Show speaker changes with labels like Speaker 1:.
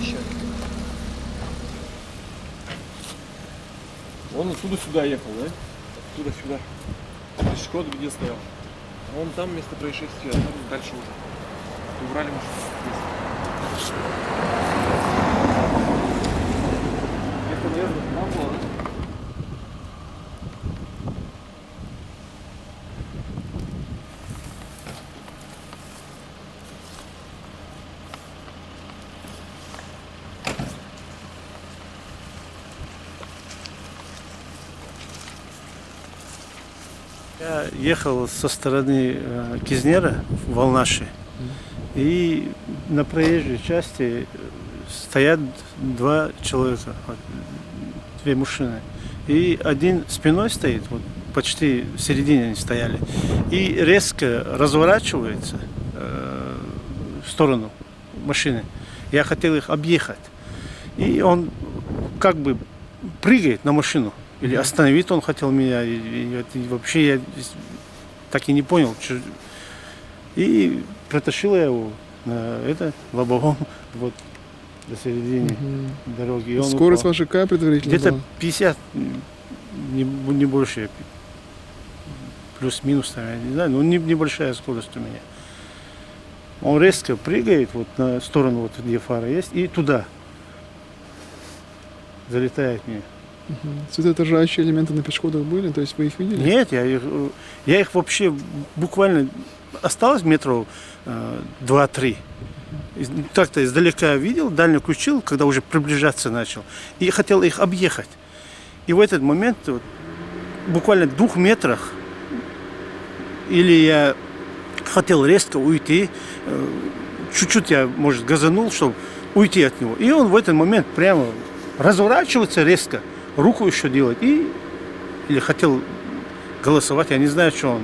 Speaker 1: еще?
Speaker 2: Он оттуда сюда ехал, да? Оттуда сюда. Пешеход где стоял? А он там место происшествия, а там дальше уже. Убрали машину. Место наезда там было, да?
Speaker 3: Я ехал со стороны Кизнера в Алнаши, и на проезжей части стоят два человека, две мужчины. И один спиной стоит, вот почти в середине они стояли, и резко разворачивается в сторону машины. Я хотел их объехать. И он как бы прыгает на машину. Или остановить он хотел меня, и вообще я так и не понял. И протащил я его лобовом вот до середины дороги. И он
Speaker 4: Скорость
Speaker 3: упал.
Speaker 4: ваша какая предварительно
Speaker 3: Где-то
Speaker 4: была?
Speaker 3: 50, не больше, плюс-минус, я не знаю, но небольшая скорость у меня. Он резко прыгает вот на сторону, вот где фара есть, и туда залетает мне.
Speaker 4: Светоотражающие элементы на пешеходах были? То есть вы их видели?
Speaker 3: Нет, я их вообще буквально осталось метров 2-3. Так-то издалека видел, дальний включил, когда уже приближаться начал, и хотел их объехать. И в этот момент, вот, буквально в 2 метрах, или я хотел резко уйти, чуть-чуть я, может, газанул, чтобы уйти от него. И он в этот момент прямо разворачивается резко, руку еще делать, или хотел голосовать, я не знаю, что он